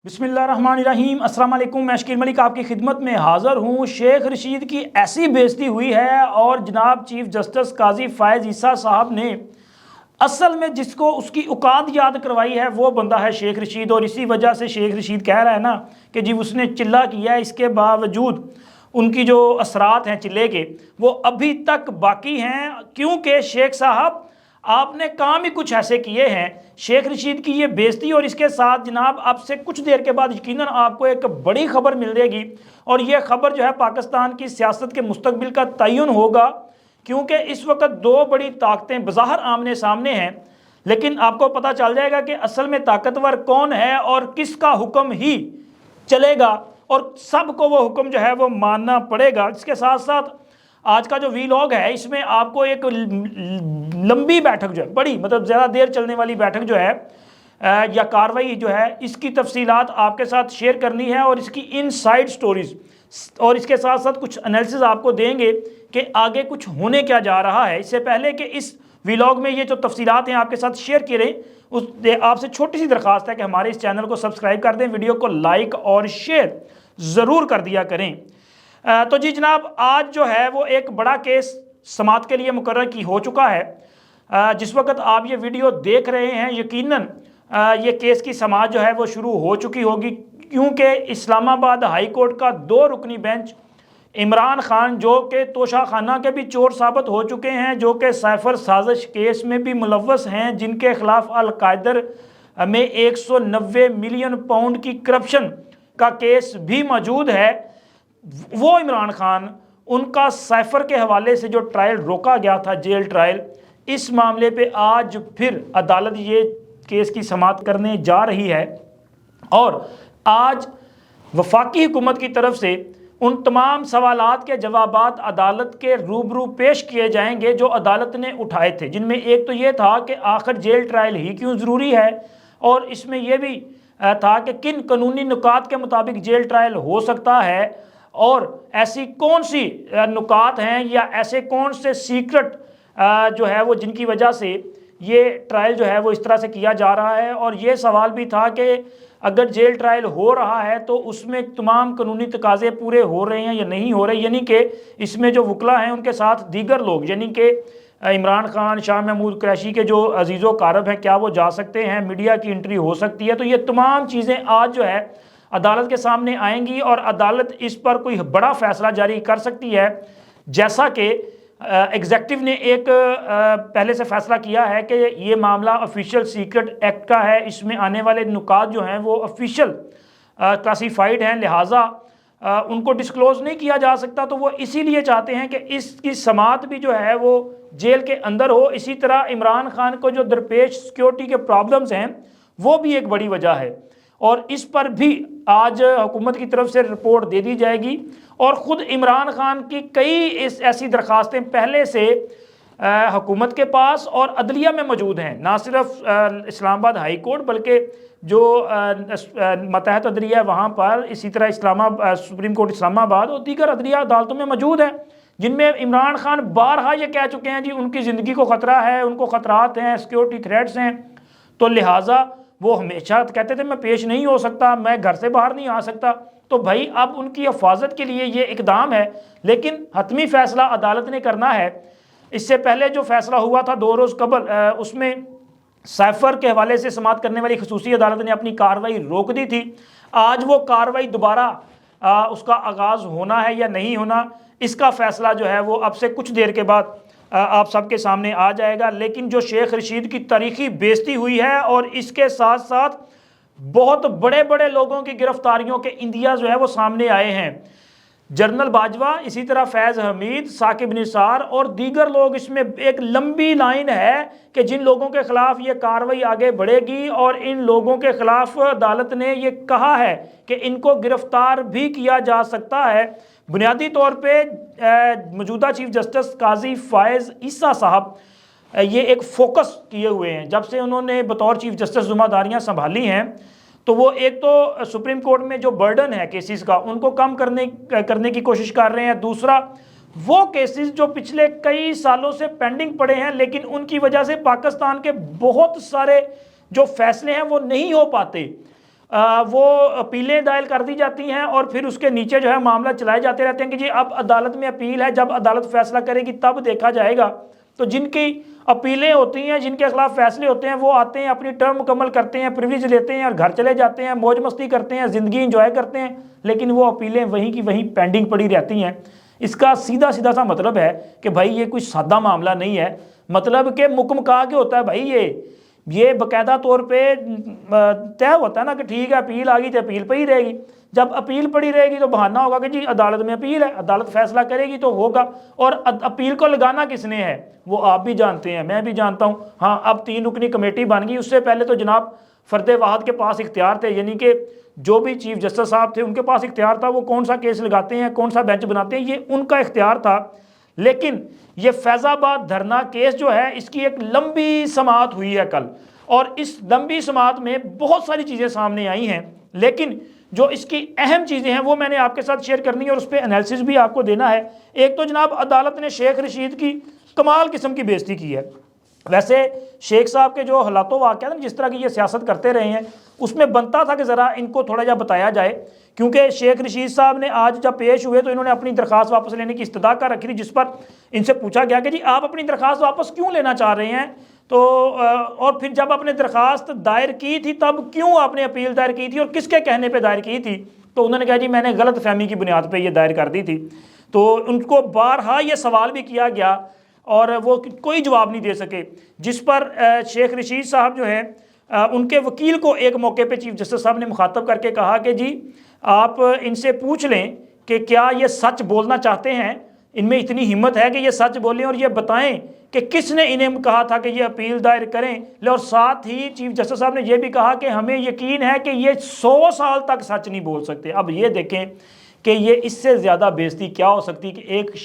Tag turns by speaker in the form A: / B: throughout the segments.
A: بسم اللہ الرحمن الرحیم۔ السلام علیکم، میں شکیل ملک آپ کی خدمت میں حاضر ہوں۔ شیخ رشید کی ایسی بےعزتی ہوئی ہے اور جناب چیف جسٹس قاضی فائز عیسیٰ صاحب نے اصل میں جس کو اس کی اوقات یاد کروائی ہے وہ بندہ ہے شیخ رشید، اور اسی وجہ سے شیخ رشید کہہ رہا ہے نا کہ جی اس نے چلہ کیا ہے، اس کے باوجود ان کی جو اثرات ہیں چلے کے وہ ابھی تک باقی ہیں، کیونکہ شیخ صاحب آپ نے کام ہی کچھ ایسے کیے ہیں۔ شیخ رشید کی یہ بےعزتی، اور اس کے ساتھ جناب اب سے کچھ دیر کے بعد یقیناً آپ کو ایک بڑی خبر مل جائے گی، اور یہ خبر جو ہے پاکستان کی سیاست کے مستقبل کا تعین ہوگا، کیونکہ اس وقت دو بڑی طاقتیں بظاہر آمنے سامنے ہیں، لیکن آپ کو پتہ چل جائے گا کہ اصل میں طاقتور کون ہے اور کس کا حکم ہی چلے گا، اور سب کو وہ حکم جو ہے وہ ماننا پڑے گا۔ اس کے ساتھ ساتھ آج کا جو ویلاگ ہے اس میں آپ کو ایک لمبی بیٹھک جو ہے، بڑی مطلب زیادہ دیر چلنے والی بیٹھک جو ہے یا کاروائی جو ہے، اس کی تفصیلات آپ کے ساتھ شیئر کرنی ہے، اور اس کی ان سائڈ سٹوریز، اور اس کے ساتھ ساتھ کچھ انالیسز آپ کو دیں گے کہ آگے کچھ ہونے کیا جا رہا ہے۔ اس سے پہلے کہ اس ویلاگ میں یہ جو تفصیلات ہیں آپ کے ساتھ شیئر کی رہیں، آپ سے چھوٹی سی درخواست ہے کہ ہمارے اس چینل کو سبسکرائب کر دیں، ویڈیو کو لائک اور شیئر ضرور کر دیا کریں۔ تو جی جناب، آج جو ہے وہ ایک بڑا کیس سماعت کے لیے مقرر کی ہو چکا ہے۔ جس وقت آپ یہ ویڈیو دیکھ رہے ہیں یقیناً یہ کیس کی سماعت جو ہے وہ شروع ہو چکی ہوگی، کیونکہ اسلام آباد ہائی کورٹ کا 2 رکنی بینچ عمران خان جو کہ توشہ خانہ کے بھی چور ثابت ہو چکے ہیں، جو کہ سائفر سازش کیس میں بھی ملوث ہیں، جن کے خلاف القاعدر میں 190 ملین پاؤنڈ کی کرپشن کا کیس بھی موجود ہے، وہ عمران خان ان کا سائفر کے حوالے سے جو ٹرائل روکا گیا تھا، جیل ٹرائل، اس معاملے پہ آج پھر عدالت یہ کیس کی سماعت کرنے جا رہی ہے، اور آج وفاقی حکومت کی طرف سے ان تمام سوالات کے جوابات عدالت کے روبرو پیش کیے جائیں گے جو عدالت نے اٹھائے تھے، جن میں ایک تو یہ تھا کہ آخر جیل ٹرائل ہی کیوں ضروری ہے، اور اس میں یہ بھی تھا کہ کن قانونی نکات کے مطابق جیل ٹرائل ہو سکتا ہے، اور ایسی کون سی نکات ہیں یا ایسے کون سے سیکرٹ جو ہے وہ جن کی وجہ سے یہ ٹرائل جو ہے وہ اس طرح سے کیا جا رہا ہے۔ اور یہ سوال بھی تھا کہ اگر جیل ٹرائل ہو رہا ہے تو اس میں تمام قانونی تقاضے پورے ہو رہے ہیں یا نہیں ہو رہے، یعنی کہ اس میں جو وکلا ہیں ان کے ساتھ دیگر لوگ، یعنی کہ عمران خان، شاہ محمود قریشی کے جو عزیز و اقارب ہیں، کیا وہ جا سکتے ہیں، میڈیا کی انٹری ہو سکتی ہے۔ تو یہ تمام چیزیں آج جو ہے عدالت کے سامنے آئیں گی، اور عدالت اس پر کوئی بڑا فیصلہ جاری کر سکتی ہے، جیسا کہ ایگزیکٹو نے ایک پہلے سے فیصلہ کیا ہے کہ یہ معاملہ آفیشیل سیکرٹ ایکٹ کا ہے، اس میں آنے والے نکات جو ہیں وہ آفیشیل کلاسیفائیڈ ہیں، لہٰذا ان کو ڈسکلوز نہیں کیا جا سکتا۔ تو وہ اسی لیے چاہتے ہیں کہ اس کی سماعت بھی جو ہے وہ جیل کے اندر ہو۔ اسی طرح عمران خان کو جو درپیش سیکیورٹی کے پرابلمز ہیں وہ بھی ایک بڑی وجہ ہے، اور اس پر بھی آج حکومت کی طرف سے رپورٹ دے دی جائے گی، اور خود عمران خان کی کئی ایسی درخواستیں پہلے سے حکومت کے پاس اور عدلیہ میں موجود ہیں، نہ صرف اسلام آباد ہائی کورٹ بلکہ جو ماتحت عدلیہ ہے وہاں پر، اسی طرح سپریم کورٹ اسلام آباد اور دیگر عدلیہ عدالتوں میں موجود ہیں، جن میں عمران خان بارہا یہ کہہ چکے ہیں جی ان کی زندگی کو خطرہ ہے، ان کو خطرات ہیں، سیکیورٹی تھریٹس ہیں، تو لہٰذا وہ ہمیشہ کہتے تھے میں پیش نہیں ہو سکتا، میں گھر سے باہر نہیں آ سکتا۔ تو بھائی اب ان کی حفاظت کے لیے یہ اقدام ہے، لیکن حتمی فیصلہ عدالت نے کرنا ہے۔ اس سے پہلے جو فیصلہ ہوا تھا 2 روز قبل، اس میں سائفر کے حوالے سے سماعت کرنے والی خصوصی عدالت نے اپنی کارروائی روک دی تھی۔ آج وہ کارروائی دوبارہ اس کا آغاز ہونا ہے یا نہیں ہونا، اس کا فیصلہ جو ہے وہ اب سے کچھ دیر کے بعد آپ سب کے سامنے آ جائے گا۔ لیکن جو شیخ رشید کی تاریخی بےعزتی ہوئی ہے، اور اس کے ساتھ ساتھ بہت بڑے بڑے لوگوں کی گرفتاریوں کے اندیا جو ہے وہ سامنے آئے ہیں، جنرل باجوہ، اسی طرح فیض حمید، ثاقب نثار اور دیگر لوگ، اس میں ایک لمبی لائن ہے کہ جن لوگوں کے خلاف یہ کارروائی آگے بڑھے گی، اور ان لوگوں کے خلاف عدالت نے یہ کہا ہے کہ ان کو گرفتار بھی کیا جا سکتا ہے۔ بنیادی طور پہ موجودہ چیف جسٹس قاضی فائز عیسیٰ صاحب یہ ایک فوکس کیے ہوئے ہیں، جب سے انہوں نے بطور چیف جسٹس ذمہ داریاں سنبھالی ہیں، تو وہ ایک تو سپریم کورٹ میں جو برڈن ہے کیسز کا ان کو کم کرنے کی کوشش کر رہے ہیں، دوسرا وہ کیسز جو پچھلے کئی سالوں سے پینڈنگ پڑے ہیں، لیکن ان کی وجہ سے پاکستان کے بہت سارے جو فیصلے ہیں وہ نہیں ہو پاتے، وہ اپیلیں دائر کر دی جاتی ہیں اور پھر اس کے نیچے جو ہے معاملہ چلائے جاتے رہتے ہیں کہ جی اب عدالت میں اپیل ہے، جب عدالت فیصلہ کرے گی تب دیکھا جائے گا۔ تو جن کی اپیلیں ہوتی ہیں، جن کے خلاف فیصلے ہوتے ہیں، وہ آتے ہیں، اپنی ٹرم مکمل کرتے ہیں، پریویلیج لیتے ہیں اور گھر چلے جاتے ہیں، موج مستی کرتے ہیں، زندگی انجوائے کرتے ہیں، لیکن وہ اپیلیں وہیں کی وہیں پینڈنگ پڑی رہتی ہیں۔ اس کا سیدھا سیدھا سا مطلب ہے کہ بھائی یہ کوئی سادہ معاملہ نہیں ہے، مطلب کہ مکم کہا کہ ہوتا ہے بھائی یہ باقاعدہ طور پہ طے ہوتا ہے نا کہ ٹھیک ہے اپیل آ گئی تو اپیل پڑی رہے گی، جب اپیل پڑی رہے گی تو بہانہ ہوگا کہ جی عدالت میں اپیل ہے، عدالت فیصلہ کرے گی تو ہوگا۔ اور اپیل کو لگانا کس نے ہے وہ آپ بھی جانتے ہیں، میں بھی جانتا ہوں۔ ہاں اب 3 رکنی کمیٹی بن گئی، اس سے پہلے تو جناب فرد واحد کے پاس اختیار تھے، یعنی کہ جو بھی چیف جسٹس صاحب تھے ان کے پاس اختیار تھا وہ کون سا کیس لگاتے ہیں، کون سا بینچ بناتے ہیں، یہ ان کا اختیار تھا۔ لیکن یہ فیض آباد دھرنا کیس جو ہے اس کی ایک لمبی سماعت ہوئی ہے کل، اور اس لمبی سماعت میں بہت ساری چیزیں سامنے آئی ہیں، لیکن جو اس کی اہم چیزیں ہیں وہ میں نے آپ کے ساتھ شیئر کرنی ہے اور اس پہ انالیسس بھی آپ کو دینا ہے۔ ایک تو جناب عدالت نے شیخ رشید کی کمال قسم کی بے عزتی کی ہے۔ ویسے شیخ صاحب کے جو حالات و واقعات جس طرح کی یہ سیاست کرتے رہے ہیں اس میں بنتا تھا کہ ذرا ان کو تھوڑا جا بتایا جائے، کیونکہ شیخ رشید صاحب نے آج جب پیش ہوئے تو انہوں نے اپنی درخواست واپس لینے کی استدعا کر رکھی تھی، جس پر ان سے پوچھا گیا کہ جی آپ اپنی درخواست واپس کیوں لینا چاہ رہے ہیں، تو اور پھر جب آپ نے درخواست دائر کی تھی تب کیوں آپ نے اپیل دائر کی تھی اور کس کے کہنے پہ دائر کی تھی، تو انہوں نے کہا جی میں نے غلط فہمی کی بنیاد پہ یہ دائر کر دی تھی۔ تو ان کو بارہا یہ سوال بھی کیا گیا اور وہ کوئی جواب نہیں دے سکے، جس پر شیخ رشید صاحب جو ہیں ان کے وکیل کو ایک موقع پہ چیف جسٹس صاحب نے مخاطب کر کے کہا کہ جی آپ ان سے پوچھ لیں کہ کیا یہ سچ بولنا چاہتے ہیں، ان میں اتنی ہمت ہے کہ یہ سچ بولیں اور یہ بتائیں کہ کس نے انہیں کہا تھا کہ یہ اپیل دائر کریں، اور ساتھ ہی چیف جسٹس صاحب نے یہ بھی کہا کہ ہمیں یقین ہے کہ یہ 100 سال تک سچ نہیں بول سکتے۔ اب یہ دیکھیں کہ یہ اس سے زیادہ بے عزتی کیا ہو سکتی کہ ایک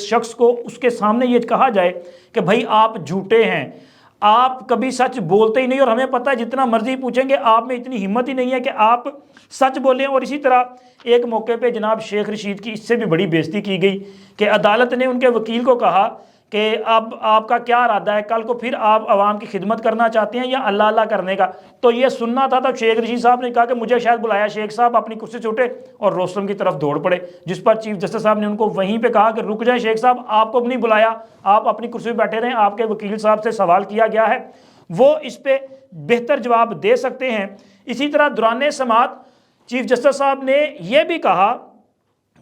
A: شخص کو اس کے سامنے یہ کہا جائے کہ بھائی آپ جھوٹے ہیں، آپ کبھی سچ بولتے ہی نہیں، اور ہمیں پتہ ہے جتنا مرضی پوچھیں گے آپ میں اتنی ہمت ہی نہیں ہے کہ آپ سچ بولیں۔ اور اسی طرح ایک موقع پہ جناب شیخ رشید کی اس سے بھی بڑی بے عزتی کی گئی کہ عدالت نے ان کے وکیل کو کہا کہ اب آپ کا کیا ارادہ ہے، کل کو پھر آپ عوام کی خدمت کرنا چاہتے ہیں یا اللہ اللہ کرنے کا، تو یہ سننا تھا۔ تو شیخ رشید صاحب نے کہا کہ مجھے شاید بلایا، شیخ صاحب اپنی کرسی سے اٹھے اور روسٹرم کی طرف دوڑ پڑے، جس پر چیف جسٹس صاحب نے ان کو وہیں پہ کہا کہ رک جائیں شیخ صاحب، آپ کو نہیں بلایا، آپ اپنی کرسی پہ بیٹھے رہیں، آپ کے وکیل صاحب سے سوال کیا گیا ہے، وہ اس پہ بہتر جواب دے سکتے ہیں۔ اسی طرح دوران سماعت چیف جسٹس صاحب نے یہ بھی کہا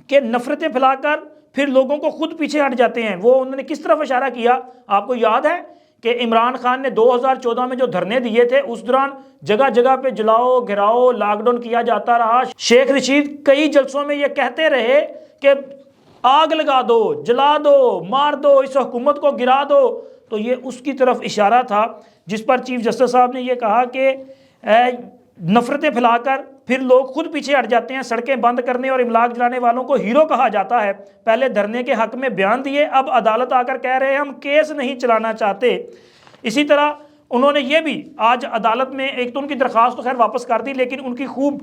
A: کہ نفرتیں پھیلا کر پھر لوگوں کو خود پیچھے ہٹ جاتے ہیں۔ وہ انہوں نے کس طرف اشارہ کیا، آپ کو یاد ہے کہ عمران خان نے 2014 میں جو دھرنے دیے تھے اس دوران جگہ جگہ پہ جلاؤ گھراؤ لاک ڈاؤن کیا جاتا رہا۔ شیخ رشید کئی جلسوں میں یہ کہتے رہے کہ آگ لگا دو، جلا دو، مار دو، اس حکومت کو گرا دو، تو یہ اس کی طرف اشارہ تھا، جس پر چیف جسٹس صاحب نے یہ کہا کہ نفرتیں پھیلا کر پھر لوگ خود پیچھے ہٹ جاتے ہیں، سڑکیں بند کرنے اور املاک جلانے والوں کو ہیرو کہا جاتا ہے، پہلے دھرنے کے حق میں بیان دیے، اب عدالت آ کر کہہ رہے ہیں ہم کیس نہیں چلانا چاہتے۔ اسی طرح انہوں نے یہ بھی آج عدالت میں ایک تو ان کی درخواست تو خیر واپس کر دی، لیکن ان کی خوب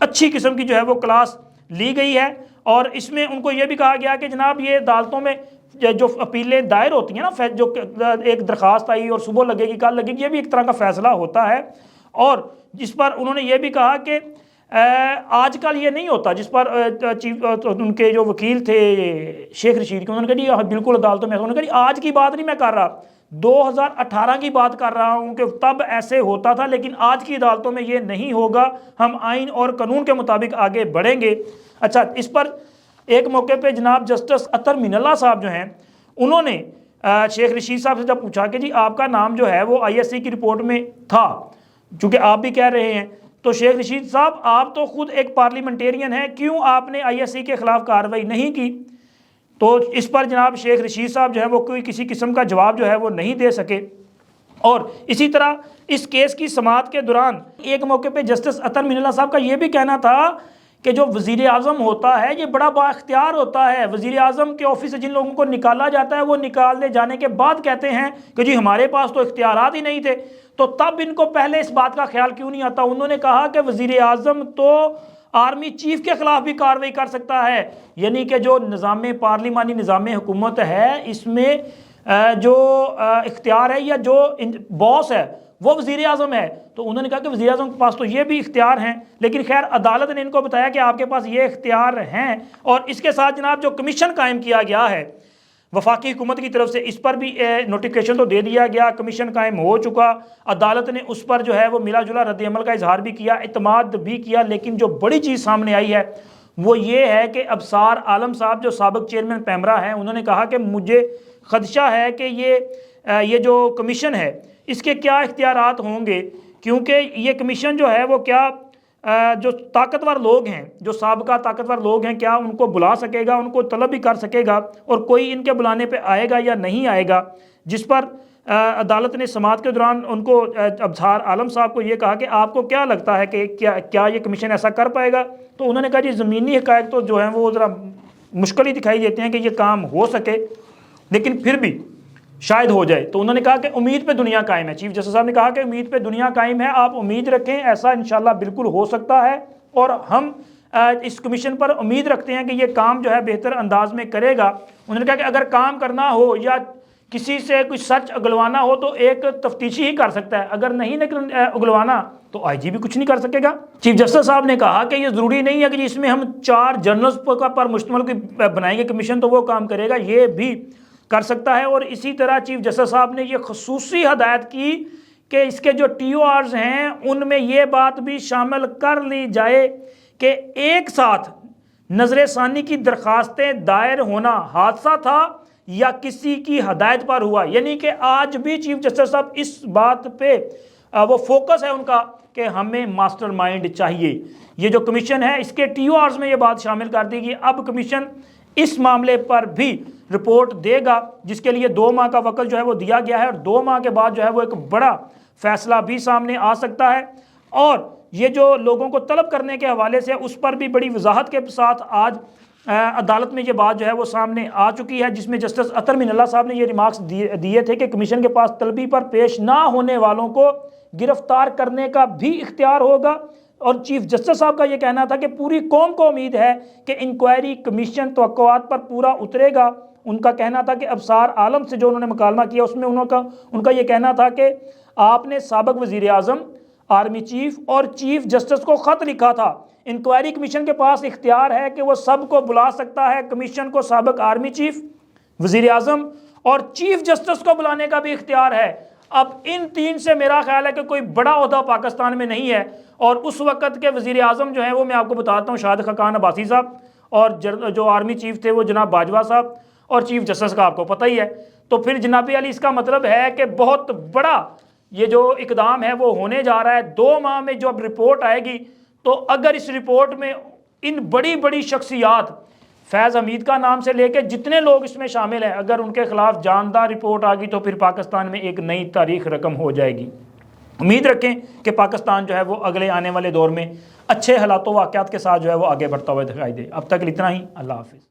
A: اچھی قسم کی جو ہے وہ کلاس لی گئی ہے، اور اس میں ان کو یہ بھی کہا گیا کہ جناب یہ عدالتوں میں جو اپیلیں دائر ہوتی ہیں نا، جو ایک درخواست آئی اور صبح لگے گی کل لگے گی، یہ بھی ایک طرح کا فیصلہ ہوتا ہے، اور جس پر انہوں نے یہ بھی کہا کہ آج کل یہ نہیں ہوتا، جس پر ان کے جو وکیل تھے شیخ رشید کے، انہوں نے کہا جی بالکل عدالتوں میں، انہوں نے کہا جی آج کی بات نہیں میں کر رہا، 2018 کی بات کر رہا ہوں کہ تب ایسے ہوتا تھا، لیکن آج کی عدالتوں میں یہ نہیں ہوگا، ہم آئین اور قانون کے مطابق آگے بڑھیں گے۔ اچھا، اس پر ایک موقع پہ جناب جسٹس اطہر مین اللہ صاحب جو ہیں انہوں نے شیخ رشید صاحب سے جب پوچھا کہ جی آپ کا نام جو ہے وہ ISC کی رپورٹ میں تھا، چونکہ آپ بھی کہہ رہے ہیں، تو شیخ رشید صاحب آپ تو خود ایک پارلیمنٹیرین ہیں، کیوں آپ نے ISC کے خلاف کارروائی نہیں کی؟ تو اس پر جناب شیخ رشید صاحب جو ہے وہ کوئی کسی قسم کا جواب جو ہے وہ نہیں دے سکے۔ اور اسی طرح اس کیس کی سماعت کے دوران ایک موقع پہ جسٹس اطہر مین اللہ صاحب کا یہ بھی کہنا تھا کہ جو وزیر اعظم ہوتا ہے یہ بڑا با اختیار ہوتا ہے، وزیر اعظم کے آفس سے جن لوگوں کو نکالا جاتا ہے وہ نکالنے جانے کے بعد کہتے ہیں کہ جی ہمارے پاس تو اختیارات ہی نہیں تھے، تو تب ان کو پہلے اس بات کا خیال کیوں نہیں آتا؟ انہوں نے کہا کہ وزیر اعظم تو آرمی چیف کے خلاف بھی کارروائی کر سکتا ہے، یعنی کہ جو نظام پارلیمانی نظام حکومت ہے اس میں جو اختیار ہے یا جو باس ہے وہ وزیر اعظم ہے۔ تو انہوں نے کہا کہ وزیر اعظم کے پاس تو یہ بھی اختیار ہیں، لیکن خیر عدالت نے ان کو بتایا کہ آپ کے پاس یہ اختیار ہیں۔ اور اس کے ساتھ جناب جو کمیشن قائم کیا گیا ہے وفاقی حکومت کی طرف سے، اس پر بھی نوٹیفیکیشن تو دے دیا گیا، کمیشن قائم ہو چکا، عدالت نے اس پر جو ہے وہ ملا جلا رد عمل کا اظہار بھی کیا، اعتماد بھی کیا۔ لیکن جو بڑی چیز سامنے آئی ہے وہ یہ ہے کہ ابصار عالم صاحب جو سابق چیئرمین پیمرا ہیں، انہوں نے کہا کہ مجھے خدشہ ہے کہ یہ جو کمیشن ہے اس کے کیا اختیارات ہوں گے، کیونکہ یہ کمیشن جو ہے وہ کیا جو طاقتور لوگ ہیں، جو سابقہ طاقتور لوگ ہیں، کیا ان کو بلا سکے گا، ان کو طلب بھی کر سکے گا، اور کوئی ان کے بلانے پہ آئے گا یا نہیں آئے گا، جس پر عدالت نے سماعت کے دوران ان کو ابصار عالم صاحب کو یہ کہا کہ آپ کو کیا لگتا ہے کہ کیا یہ کمیشن ایسا کر پائے گا؟ تو انہوں نے کہا جی زمینی حقائق تو جو ہیں وہ ذرا مشکل ہی دکھائی دیتے ہیں کہ یہ کام ہو سکے، لیکن پھر بھی شاید ہو جائے۔ تو انہوں نے کہا کہ امید پہ دنیا قائم ہے، چیف جسٹس صاحب نے کہا کہ امید پہ دنیا قائم ہے، آپ امید رکھیں، ایسا انشاءاللہ بالکل ہو سکتا ہے، اور ہم اس کمیشن پر امید رکھتے ہیں کہ یہ کام جو ہے بہتر انداز میں کرے گا۔ انہوں نے کہا کہ اگر کام کرنا ہو یا کسی سے کچھ سچ اگلوانا ہو تو ایک تفتیشی ہی کر سکتا ہے، اگر نہیں اگلوانا تو آئی جی بھی کچھ نہیں کر سکے گا۔ چیف جسٹس صاحب نے کہا کہ یہ ضروری نہیں ہے کہ اس میں ہم 4 جرنلز پر مشتمل بنائیں گے کمیشن تو وہ کام کرے گا، یہ بھی کر سکتا ہے۔ اور اسی طرح چیف جسٹس صاحب نے یہ خصوصی ہدایت کی کہ اس کے جو ٹی او آرز ہیں ان میں یہ بات بھی شامل کر لی جائے کہ ایک ساتھ نظر ثانی کی درخواستیں دائر ہونا حادثہ تھا یا کسی کی ہدایت پر ہوا، یعنی کہ آج بھی چیف جسٹس صاحب اس بات پہ وہ فوکس ہے ان کا کہ ہمیں ماسٹر مائنڈ چاہیے۔ یہ جو کمیشن ہے اس کے ٹی او آرز میں یہ بات شامل کر دی گئی، اب کمیشن اس معاملے پر بھی رپورٹ دے گا، جس کے لیے 2 ماہ کا وقت جو ہے وہ دیا گیا ہے، اور 2 ماہ کے بعد جو ہے وہ ایک بڑا فیصلہ بھی سامنے آ سکتا ہے۔ اور یہ جو لوگوں کو طلب کرنے کے حوالے سے اس پر بھی بڑی وضاحت کے ساتھ آج عدالت میں یہ بات جو ہے وہ سامنے آ چکی ہے، جس میں جسٹس اطہر من اللہ صاحب نے یہ ریمارکس دیے تھے کہ کمیشن کے پاس طلبی پر پیش نہ ہونے والوں کو گرفتار کرنے کا بھی اختیار ہوگا۔ اور چیف جسٹس صاحب کا یہ کہنا تھا کہ پوری قوم کو امید ہے کہ انکوائری کمیشن توقعات پر پورا اترے گا۔ ان کا کہنا تھا کہ ابصار عالم سے جو انہوں نے مکالمہ کیا اس میں ان کا یہ کہنا تھا کہ آپ نے سابق وزیر اعظم، آرمی چیف اور چیف جسٹس کو خط لکھا تھا، انکوائری کمیشن کے پاس اختیار ہے کہ وہ سب کو بلا سکتا ہے، کمیشن کو سابق آرمی چیف، وزیر اعظم اور چیف جسٹس کو بلانے کا بھی اختیار ہے۔ اب ان 3 سے میرا خیال ہے کہ کوئی بڑا عہدہ پاکستان میں نہیں ہے، اور اس وقت کے وزیر اعظم جو ہیں وہ میں آپ کو بتاتا ہوں شاہد خاقان عباسی صاحب، اور جو آرمی چیف تھے وہ جناب باجوہ صاحب، اور چیف جسٹس کا آپ کو پتہ ہی ہے۔ تو پھر جناب علی اس کا مطلب ہے کہ بہت بڑا یہ جو اقدام ہے وہ ہونے جا رہا ہے۔ 2 ماہ میں جو اب رپورٹ آئے گی، تو اگر اس رپورٹ میں ان بڑی بڑی شخصیات فیض حمید کا نام سے لے کے جتنے لوگ اس میں شامل ہیں، اگر ان کے خلاف جاندار رپورٹ آ گئی تو پھر پاکستان میں ایک نئی تاریخ رقم ہو جائے گی۔ امید رکھیں کہ پاکستان جو ہے وہ اگلے آنے والے دور میں اچھے حالات و واقعات کے ساتھ جو ہے وہ آگے بڑھتا ہوا دکھائی دے۔ اب تک اتنا ہی، اللہ حافظ۔